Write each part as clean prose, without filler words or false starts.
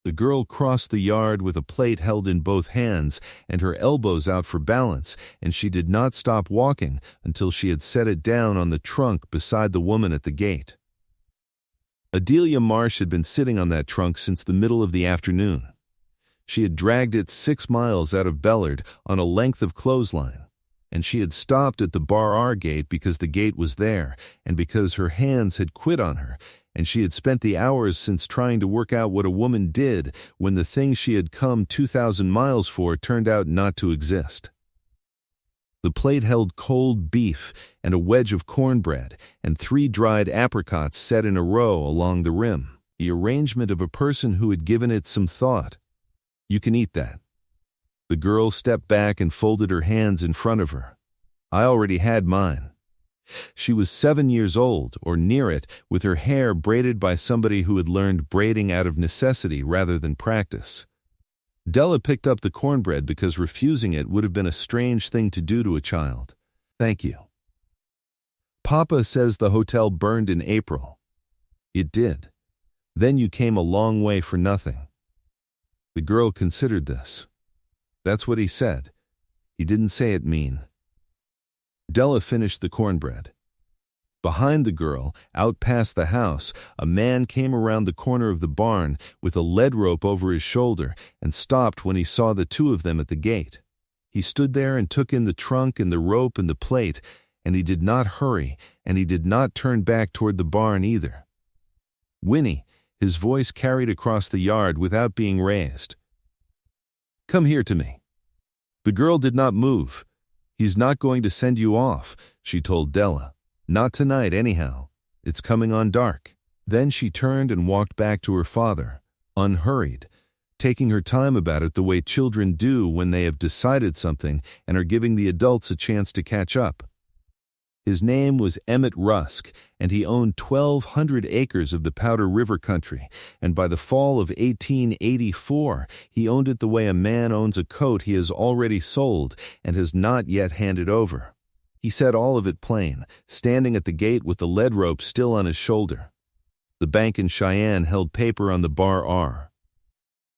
The girl crossed the yard with a plate held in both hands and her elbows out for balance, and she did not stop walking until she had set it down on the trunk beside the woman at the gate. Adelia Marsh had been sitting on that trunk since the middle of the afternoon. She had dragged it 6 miles out of Bellard on a length of clothesline, and she had stopped at the Bar R gate because the gate was there and because her hands had quit on her, and she had spent the hours since trying to work out what a woman did when the thing she had come 2,000 miles for turned out not to exist. The plate held cold beef and a wedge of cornbread and 3 dried apricots set in a row along the rim, the arrangement of a person who had given it some thought. "You can eat that." The girl stepped back and folded her hands in front of her. "I already had mine." She was 7 years old, or near it, with her hair braided by somebody who had learned braiding out of necessity rather than practice. Della picked up the cornbread because refusing it would have been a strange thing to do to a child. "Thank you." "Papa says the hotel burned in April." "It did. Then you came a long way for nothing." The girl considered this. "That's what he said. He didn't say it mean." Della finished the cornbread. Behind the girl, out past the house, a man came around the corner of the barn with a lead rope over his shoulder and stopped when he saw the 2 of them at the gate. He stood there and took in the trunk and the rope and the plate, and he did not hurry, and he did not turn back toward the barn either. "Winnie," his voice carried across the yard without being raised. "Come here to me." The girl did not move. "He's not going to send you off," she told Della. "Not tonight, anyhow. It's coming on dark." Then she turned and walked back to her father, unhurried, taking her time about it the way children do when they have decided something and are giving the adults a chance to catch up. His name was Emmett Rusk, and he owned 1,200 acres of the Powder River country, and by the fall of 1884, he owned it the way a man owns a coat he has already sold and has not yet handed over. He said all of it plain, standing at the gate with the lead rope still on his shoulder. The bank in Cheyenne held paper on the Bar R.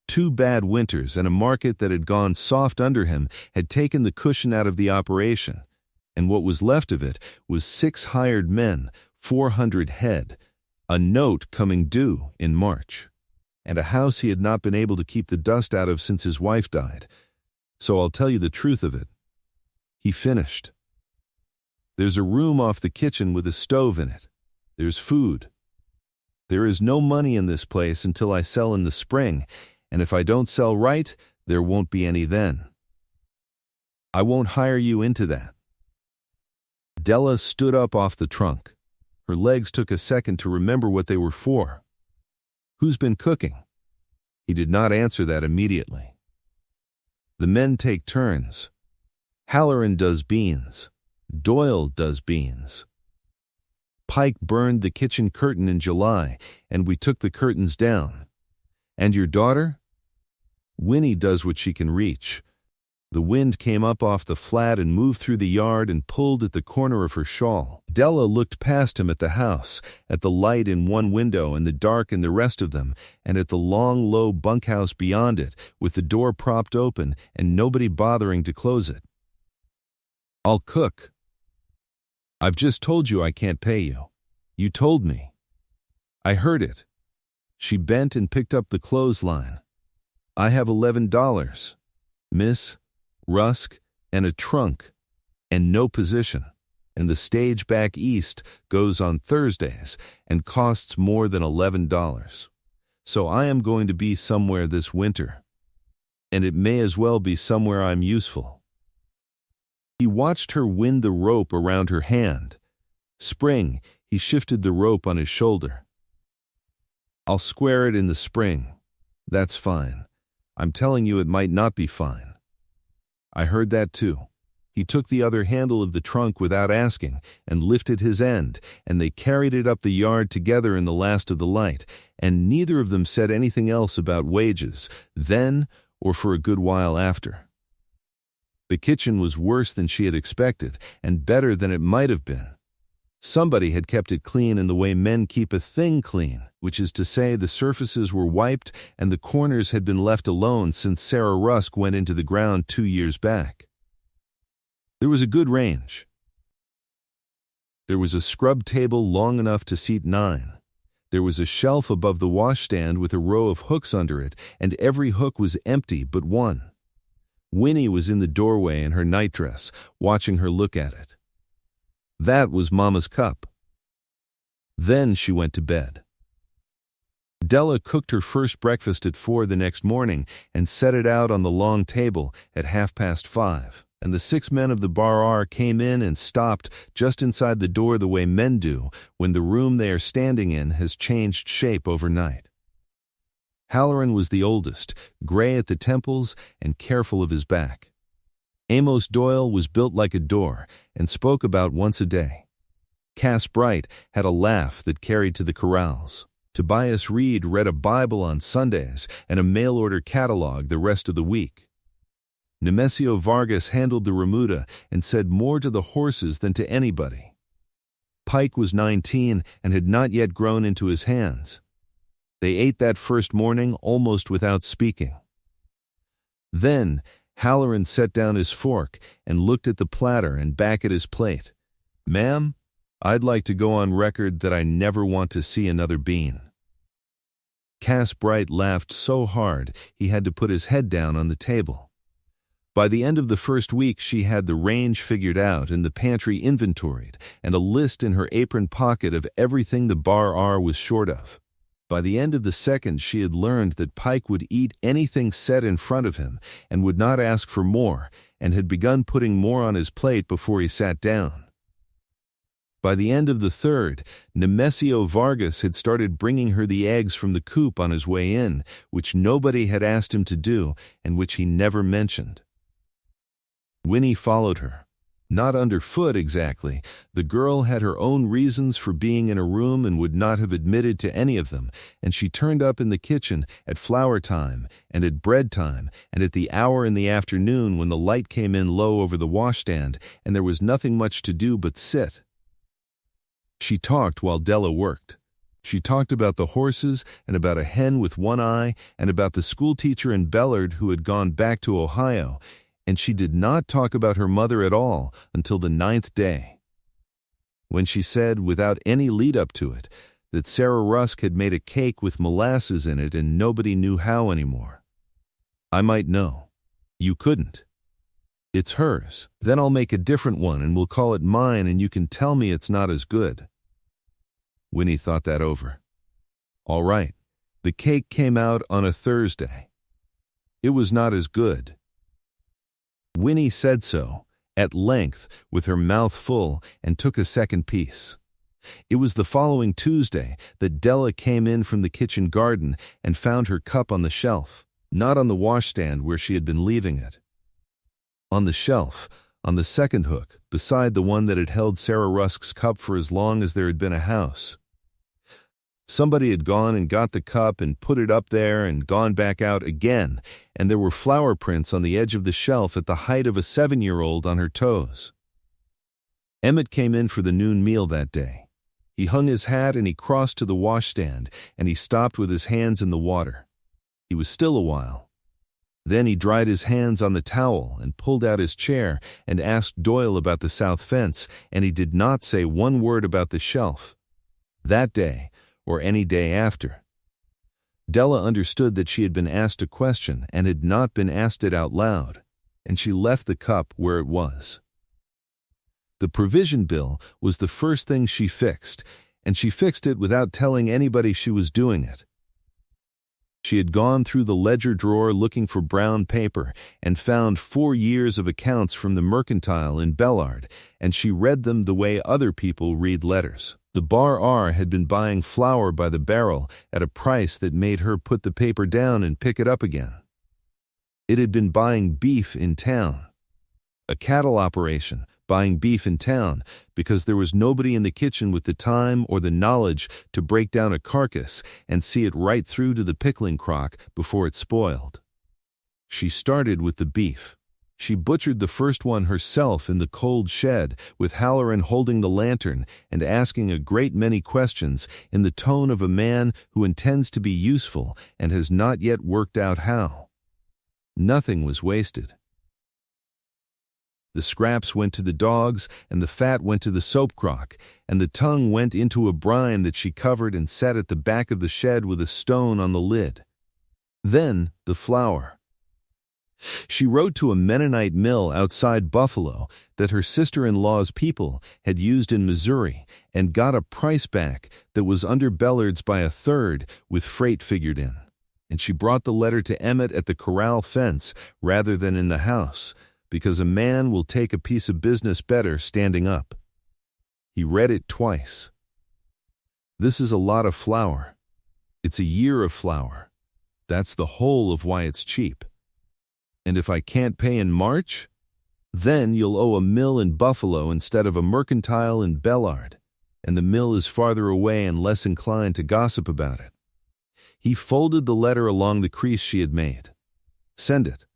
2 bad winters and a market that had gone soft under him had taken the cushion out of the operation, and what was left of it was 6 hired men, 400 head, a note coming due in March, and a house he had not been able to keep the dust out of since his wife died. So I'll tell you the truth of it. He finished. There's a room off the kitchen with a stove in it. There's food. There is no money in this place until I sell in the spring, and if I don't sell right, there won't be any then. I won't hire you into that. Della stood up off the trunk. Her legs took a second to remember what they were for. "Who's been cooking?" He did not answer that immediately. "The men take turns. Halloran does beans. Doyle does beans. Pike burned the kitchen curtain in July, and we took the curtains down. And your daughter?" "Winnie does what she can reach." The wind came up off the flat and moved through the yard and pulled at the corner of her shawl. Della looked past him at the house, at the light in one window and the dark in the rest of them, and at the long, low bunkhouse beyond it, with the door propped open and nobody bothering to close it. "I'll cook." "I've just told you I can't pay you. You told me." "I heard it." She bent and picked up the clothesline. "I have $11, miss. Rusk, and a trunk, and no position, and the stage back east goes on Thursdays and costs more than $11. So I am going to be somewhere this winter, and it may as well be somewhere I'm useful." He watched her wind the rope around her hand. Spring, he shifted the rope on his shoulder. "I'll square it in the spring. That's fine. I'm telling you it might not be fine." "I heard that too." He took the other handle of the trunk without asking and lifted his end, and they carried it up the yard together in the last of the light, and neither of them said anything else about wages, then or for a good while after. The kitchen was worse than she had expected, and better than it might have been. Somebody had kept it clean in the way men keep a thing clean, which is to say the surfaces were wiped and the corners had been left alone since Sarah Rusk went into the ground 2 years back. There was a good range. There was a scrub table long enough to seat 9. There was a shelf above the washstand with a row of hooks under it, and every hook was empty but one. Winnie was in the doorway in her nightdress, watching her look at it. That was Mama's cup. Then she went to bed. Della cooked her first breakfast at 4 the next morning and set it out on the long table at 5:30, and the 6 men of the Bar R came in and stopped just inside the door the way men do when the room they are standing in has changed shape overnight. Halloran was the oldest, gray at the temples and careful of his back. Amos Doyle was built like a door and spoke about once a day. Cass Bright had a laugh that carried to the corrals. Tobias Reed read a Bible on Sundays and a mail-order catalog the rest of the week. Nemesio Vargas handled the remuda and said more to the horses than to anybody. Pike was 19 and had not yet grown into his hands. They ate that first morning almost without speaking. Then Halloran set down his fork and looked at the platter and back at his plate. "Ma'am, I'd like to go on record that I never want to see another bean." Cass Bright laughed so hard he had to put his head down on the table. By the end of the first week she had the range figured out and the pantry inventoried and a list in her apron pocket of everything the Bar R was short of. By the end of the second she had learned that Pike would eat anything set in front of him and would not ask for more, and had begun putting more on his plate before he sat down. By the end of the third, Nemesio Vargas had started bringing her the eggs from the coop on his way in, which nobody had asked him to do and which he never mentioned. Winnie followed her. Not underfoot exactly. The girl had her own reasons for being in a room and would not have admitted to any of them, and she turned up in the kitchen at flour time and at bread time and at the hour in the afternoon when the light came in low over the washstand and there was nothing much to do but sit. She talked while Della worked. She talked about the horses and about a hen with one eye and about the schoolteacher in Bellard who had gone back to Ohio, and she did not talk about her mother at all until the 9th day, when she said, without any lead-up to it, that Sarah Rusk had made a cake with molasses in it and nobody knew how anymore. "I might know. You couldn't. It's hers. Then I'll make a different one and we'll call it mine and you can tell me it's not as good." Winnie thought that over. All right. The cake came out on a Thursday. It was not as good. Winnie said so, at length, with her mouth full, and took a second piece. It was the following Tuesday that Della came in from the kitchen garden and found her cup on the shelf, not on the washstand where she had been leaving it. On the shelf, on the second hook, beside the one that had held Sarah Rusk's cup for as long as there had been a house. Somebody had gone and got the cup and put it up there and gone back out again, and there were flower prints on the edge of the shelf at the height of a 7-year-old on her toes. Emmett came in for the noon meal that day. He hung his hat and he crossed to the washstand, and he stopped with his hands in the water. He was still a while. Then he dried his hands on the towel and pulled out his chair and asked Doyle about the south fence, and he did not say one word about the shelf. That day, or any day after. Della understood that she had been asked a question and had not been asked it out loud, and she left the cup where it was. The provision bill was the first thing she fixed, and she fixed it without telling anybody she was doing it. She had gone through the ledger drawer looking for brown paper and found 4 years of accounts from the Mercantile in Bellard, and she read them the way other people read letters. The Bar R had been buying flour by the barrel at a price that made her put the paper down and pick it up again. It had been buying beef in town. A cattle operation, buying beef in town, because there was nobody in the kitchen with the time or the knowledge to break down a carcass and see it right through to the pickling crock before it spoiled. She started with the beef. She butchered the first one herself in the cold shed, with Halloran holding the lantern and asking a great many questions in the tone of a man who intends to be useful and has not yet worked out how. Nothing was wasted. The scraps went to the dogs, and the fat went to the soap crock, and the tongue went into a brine that she covered and set at the back of the shed with a stone on the lid. Then the flour. She wrote to a Mennonite mill outside Buffalo that her sister-in-law's people had used in Missouri and got a price back that was under Bellard's by a third, with freight figured in. And she brought the letter to Emmett at the corral fence rather than in the house, because a man will take a piece of business better standing up. He read it twice. This is a lot of flour. It's a year of flour. That's the whole of why it's cheap. And if I can't pay in March, then you'll owe a mill in Buffalo instead of a mercantile in Bellard, and the mill is farther away and less inclined to gossip about it. He folded the letter along the crease she had made. Send it.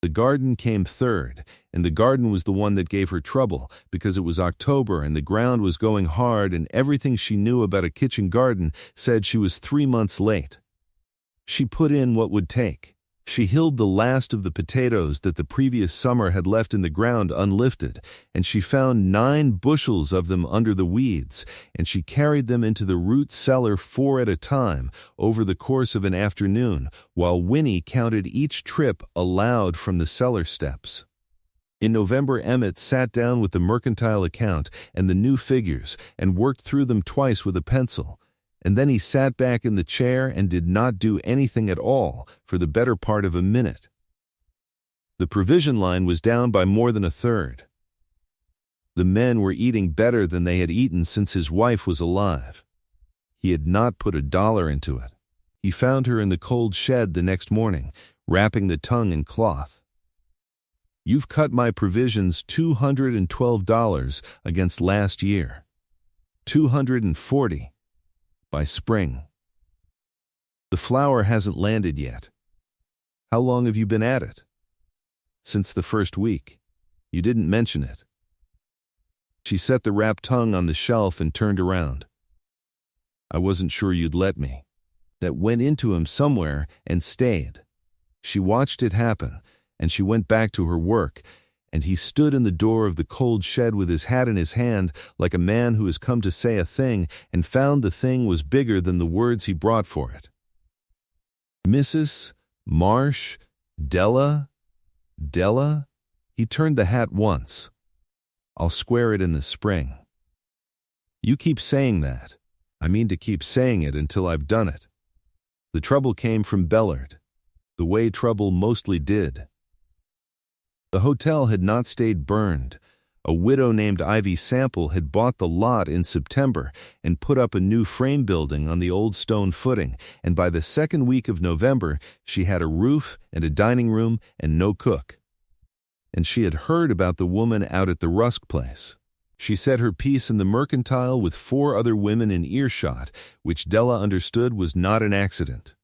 The garden came third, and the garden was the one that gave her trouble because it was October and the ground was going hard, and everything she knew about a kitchen garden said she was 3 months late. She put in what would take. She hilled the last of the potatoes that the previous summer had left in the ground unlifted, and she found 9 bushels of them under the weeds, and she carried them into the root cellar 4 at a time over the course of an afternoon, while Winnie counted each trip aloud from the cellar steps. In November, Emmett sat down with the mercantile account and the new figures and worked through them twice with a pencil. And then he sat back in the chair and did not do anything at all for the better part of a minute. The provision line was down by more than a third. The men were eating better than they had eaten since his wife was alive. He had not put $1 into it. He found her in the cold shed the next morning, wrapping the tongue in cloth. You've cut my provisions $212 against last year. $240. By spring. The flour hasn't landed yet. How long have you been at it? Since the first week. You didn't mention it. She set the wrapped tongue on the shelf and turned around. I wasn't sure you'd let me. That went into him somewhere and stayed. She watched it happen, and she went back to her work, and he stood in the door of the cold shed with his hat in his hand like a man who has come to say a thing and found the thing was bigger than the words he brought for it. Mrs. Marsh, Della? He turned the hat once. I'll square it in the spring. You keep saying that. I mean to keep saying it until I've done it. The trouble came from Bellard, the way trouble mostly did. The hotel had not stayed burned. A widow named Ivy Sample had bought the lot in September and put up a new frame building on the old stone footing, and by the second week of November she had a roof and a dining room and no cook. And she had heard about the woman out at the Rusk place. She said her piece in the Mercantile with 4 other women in earshot, which Della understood was not an accident.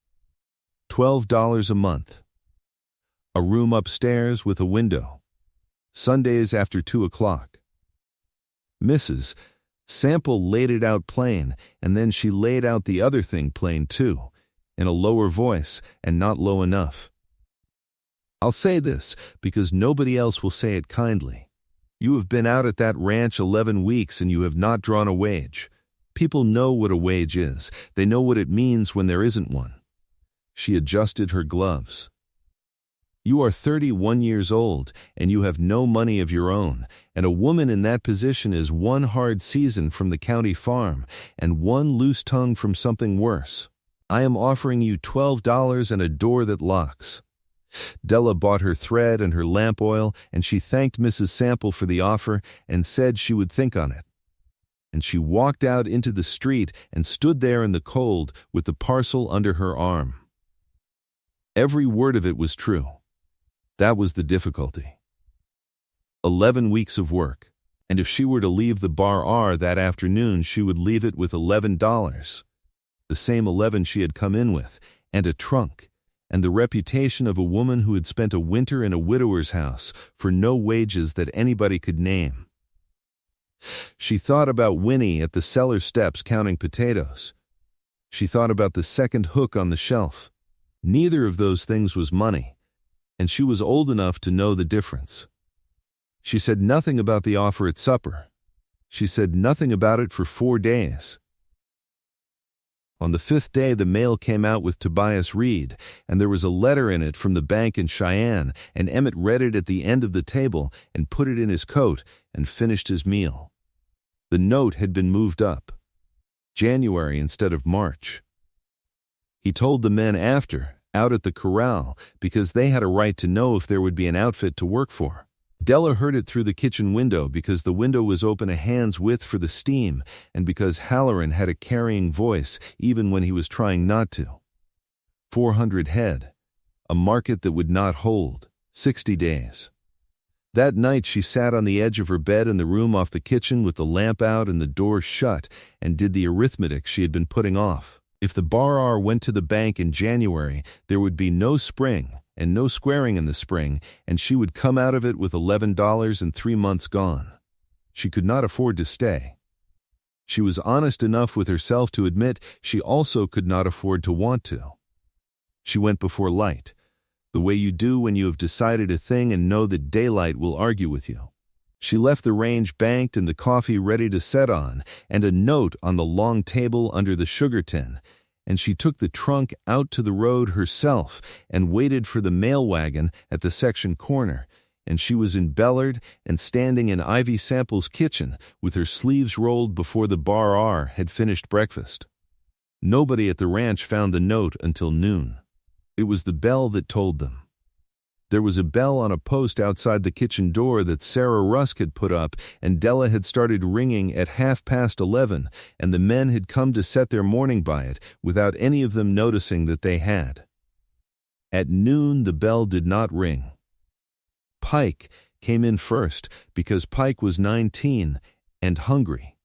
$12 a month. A room upstairs with a window. Sundays after 2 o'clock. Mrs. Sample laid it out plain, and then she laid out the other thing plain too, in a lower voice and not low enough. I'll say this because nobody else will say it kindly. You have been out at that ranch 11 weeks and you have not drawn a wage. People know what a wage is. They know what it means when there isn't one. She adjusted her gloves. You are 31 years old, and you have no money of your own, and a woman in that position is 1 hard season from the county farm, and 1 loose tongue from something worse. I am offering you $12 and a door that locks. Della bought her thread and her lamp oil, and she thanked Mrs. Sample for the offer and said she would think on it. And she walked out into the street and stood there in the cold with the parcel under her arm. Every word of it was true. That was the difficulty. 11 weeks of work, and if she were to leave the Bar R that afternoon, she would leave it with $11, the same 11 she had come in with, and a trunk, and the reputation of a woman who had spent a winter in a widower's house for no wages that anybody could name. She thought about Winnie at the cellar steps counting potatoes. She thought about the second hook on the shelf. Neither of those things was money, and she was old enough to know the difference. She said nothing about the offer at supper. She said nothing about it for 4 days. On the 5th day, the mail came out with Tobias Reed, and there was a letter in it from the bank in Cheyenne, and Emmett read it at the end of the table and put it in his coat and finished his meal. The note had been moved up. January instead of March. He told the men after, out at the corral, because they had a right to know if there would be an outfit to work for. Della heard it through the kitchen window because the window was open a hand's width for the steam and because Halloran had a carrying voice even when he was trying not to. 400 head. A market that would not hold. 60 days. That night she sat on the edge of her bed in the room off the kitchen with the lamp out and the door shut and did the arithmetic she had been putting off. If the bar went to the bank in January, there would be no spring and no squaring in the spring, and she would come out of it with $11 and 3 months gone. She could not afford to stay. She was honest enough with herself to admit she also could not afford to want to. She went before light, the way you do when you have decided a thing and know that daylight will argue with you. She left the range banked and the coffee ready to set on, and a note on the long table under the sugar tin, and she took the trunk out to the road herself and waited for the mail wagon at the section corner, and she was in Bellard and standing in Ivy Sample's kitchen with her sleeves rolled before the bar had finished breakfast. Nobody at the ranch found the note until noon. It was the bell that told them. There was a bell on a post outside the kitchen door that Sarah Rusk had put up, and Della had started ringing at 11:30, and the men had come to set their morning by it without any of them noticing that they had. At noon the bell did not ring. Pike came in first because Pike was 19 and hungry.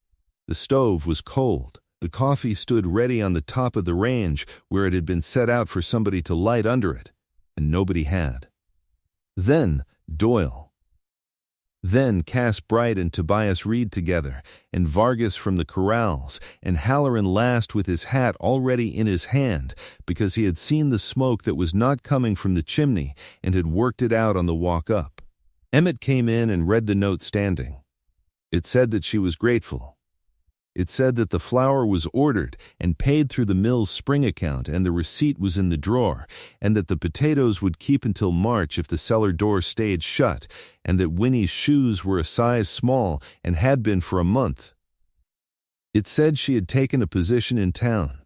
The stove was cold. The coffee stood ready on the top of the range where it had been set out for somebody to light under it, and nobody had. Then Doyle. Then Cass Bright and Tobias Reed together, and Vargas from the corrals, and Halloran last with his hat already in his hand because he had seen the smoke that was not coming from the chimney and had worked it out on the walk up. Emmett came in and read the note standing. It said that she was grateful. It said that the flour was ordered and paid through the mill's spring account and the receipt was in the drawer, and that the potatoes would keep until March if the cellar door stayed shut, and that Winnie's shoes were a size small and had been for a month. It said she had taken a position in town.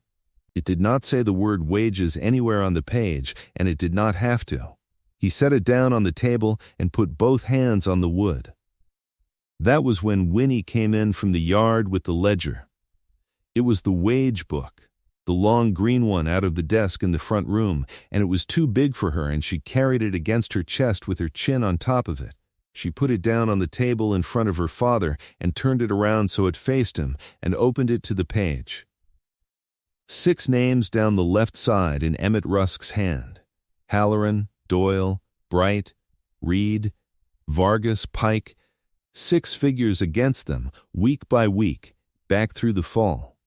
It did not say the word wages anywhere on the page, and it did not have to. He set it down on the table and put both hands on the wood. That was when Winnie came in from the yard with the ledger. It was the wage book, the long green one out of the desk in the front room, and it was too big for her, and she carried it against her chest with her chin on top of it. She put it down on the table in front of her father and turned it around so it faced him and opened it to the page. 6 names down the left side in Emmett Rusk's hand. Halloran, Doyle, Bright, Reed, Vargas, Pike. 6 figures against them, week by week, back through the fall.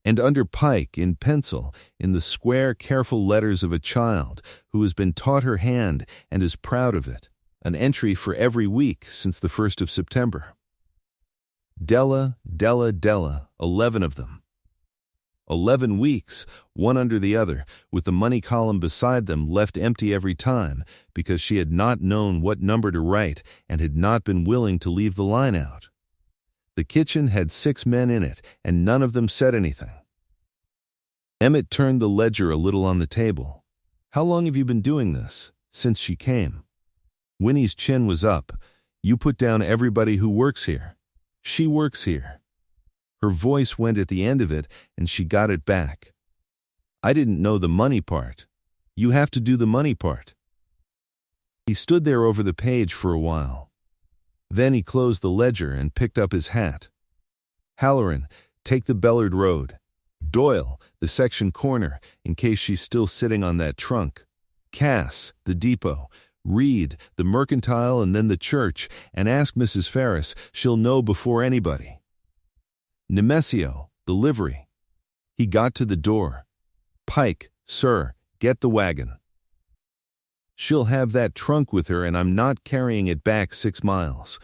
And under Pike, in pencil, in the square, careful letters of a child who has been taught her hand and is proud of it, an entry for every week since the 1st of September. Della, 11 of them. 11 weeks, one under the other, with the money column beside them left empty every time, because she had not known what number to write and had not been willing to leave the line out. The kitchen had 6 men in it, and none of them said anything. Emmett turned the ledger a little on the table. "How long have you been doing this?" "Since she came." Winnie's chin was up. "You put down everybody who works here." "She works here." Her voice went at the end of it, and she got it back. "I didn't know the money part." "You have to do the money part." He stood there over the page for a while. Then he closed the ledger and picked up his hat. "Halloran, take the Bellard Road. Doyle, the section corner, in case she's still sitting on that trunk. Cass, the depot. Reed, the mercantile, and then the church, and ask Mrs. Ferris. She'll know before anybody. Nemesio, the livery. He got to the door. Pike, sir, get the wagon. She'll have that trunk with her, and I'm not carrying it back 6 miles.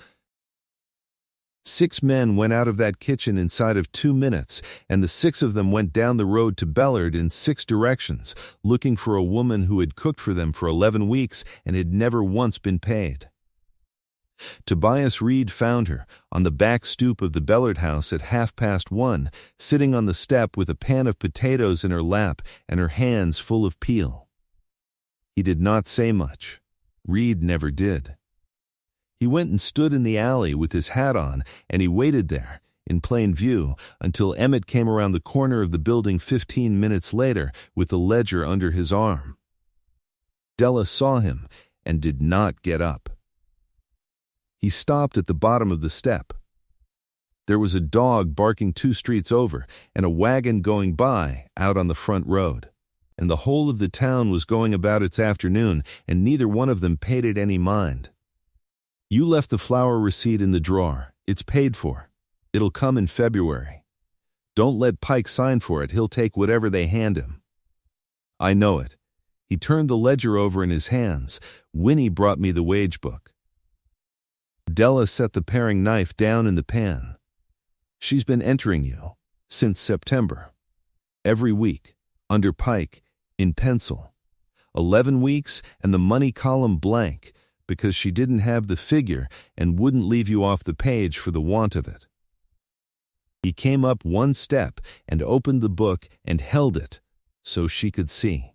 6 men went out of that kitchen inside of 2 minutes, and the 6 of them went down the road to Bellard in 6 directions, looking for a woman who had cooked for them for 11 weeks and had never once been paid. Tobias Reed found her on the back stoop of the Bellard house at 1:30, sitting on the step with a pan of potatoes in her lap and her hands full of peel. He did not say much. Reed never did. He went and stood in the alley with his hat on, and he waited there, in plain view, until Emmett came around the corner of the building 15 minutes later with the ledger under his arm. Della saw him and did not get up. He stopped at the bottom of the step. There was a dog barking 2 streets over and a wagon going by out on the front road, and the whole of the town was going about its afternoon, and neither one of them paid it any mind. You left the flour receipt in the drawer. It's paid for. It'll come in February. Don't let Pike sign for it. He'll take whatever they hand him. I know it. He turned the ledger over in his hands. Winnie brought me the wage book. Della set the paring knife down in the pan. She's been entering you since September. Every week, under Pike, in pencil. 11 weeks and the money column blank, because she didn't have the figure and wouldn't leave you off the page for the want of it. He came up 1 step and opened the book and held it so she could see.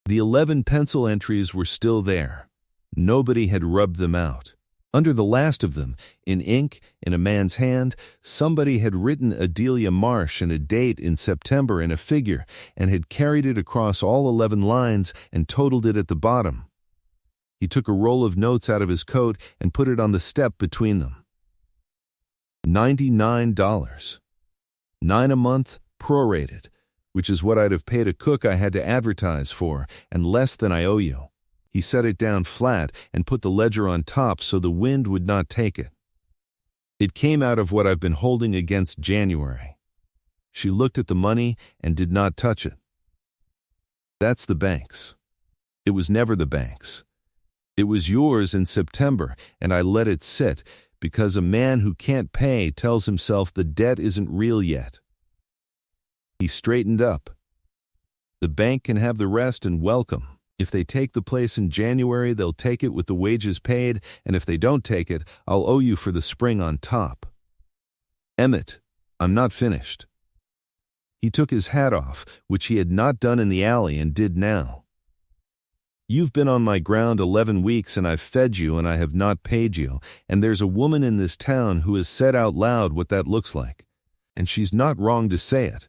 The 11 pencil entries were still there. Nobody had rubbed them out. Under the last of them, in ink, in a man's hand, somebody had written Adelia Marsh and a date in September and a figure, and had carried it across all 11 lines and totaled it at the bottom. He took a roll of notes out of his coat and put it on the step between them. $99. 9 a month, prorated, which is what I'd have paid a cook I had to advertise for, and less than I owe you. He set it down flat and put the ledger on top so the wind would not take it. It came out of what I've been holding against January. She looked at the money and did not touch it. That's the bank's. It was never the bank's. It was yours in September, and I let it sit, because a man who can't pay tells himself the debt isn't real yet. He straightened up. The bank can have the rest and welcome. If they take the place in January, they'll take it with the wages paid, and if they don't take it, I'll owe you for the spring on top. Emmett, I'm not finished. He took his hat off, which he had not done in the alley and did now. You've been on my ground 11 weeks, and I've fed you, and I have not paid you, and there's a woman in this town who has said out loud what that looks like, and she's not wrong to say it,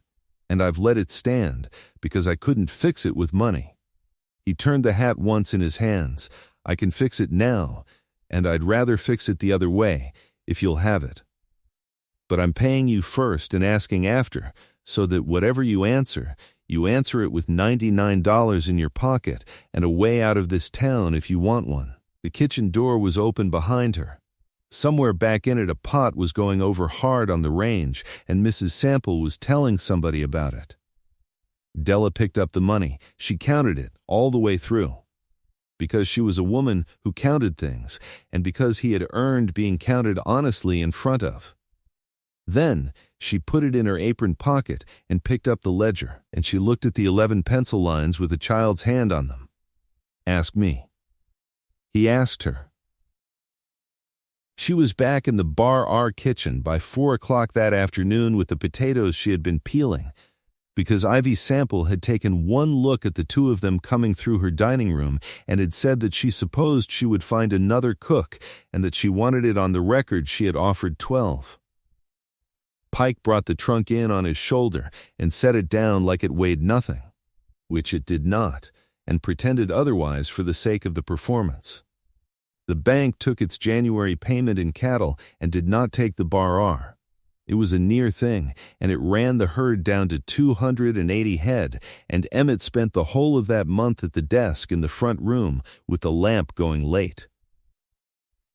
and I've let it stand, because I couldn't fix it with money. He turned the hat once in his hands. I can fix it now, and I'd rather fix it the other way, if you'll have it. But I'm paying you first and asking after, so that whatever you answer it with $99 in your pocket and a way out of this town if you want one. The kitchen door was open behind her. Somewhere back in it a pot was going over hard on the range, and Mrs. Sample was telling somebody about it. Della picked up the money. She counted it all the way through. Because she was a woman who counted things, and because he had earned being counted honestly in front of. Then she put it in her apron pocket and picked up the ledger, and she looked at the 11 pencil lines with a child's hand on them. Ask me. He asked her. She was back in the Bar R kitchen by 4 o'clock that afternoon with the potatoes she had been peeling, because Ivy Sample had taken one look at the 2 of them coming through her dining room and had said that she supposed she would find another cook and that she wanted it on the record she had offered 12. Pike brought the trunk in on his shoulder and set it down like it weighed nothing, which it did not, and pretended otherwise for the sake of the performance. The bank took its January payment in cattle and did not take the Bar R. It was a near thing, and it ran the herd down to 280 head, and Emmett spent the whole of that month at the desk in the front room with the lamp going late.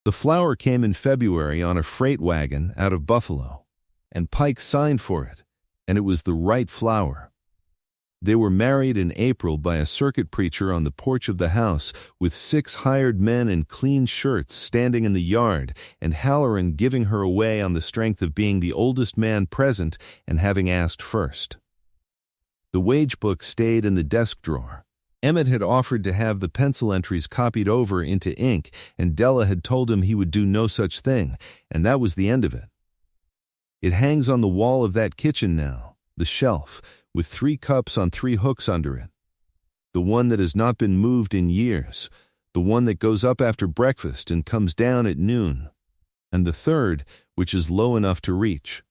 The flour came in February on a freight wagon out of Buffalo, and Pike signed for it, and it was the right flour. They were married in April by a circuit preacher on the porch of the house, with 6 hired men in clean shirts standing in the yard, and Halloran giving her away on the strength of being the oldest man present and having asked first. The wage book stayed in the desk drawer. Emmett had offered to have the pencil entries copied over into ink, and Della had told him he would do no such thing, and that was the end of it. It hangs on the wall of that kitchen now, the shelf, with 3 cups on 3 hooks under it. The one that has not been moved in years, the one that goes up after breakfast and comes down at noon, and the third, which is low enough to reach.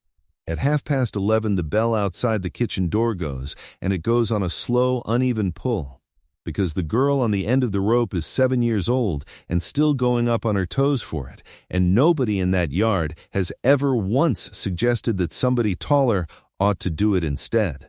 At 11:30 the bell outside the kitchen door goes, and it goes on a slow, uneven pull, because the girl on the end of the rope is 7 years old and still going up on her toes for it, and nobody in that yard has ever once suggested that somebody taller ought to do it instead.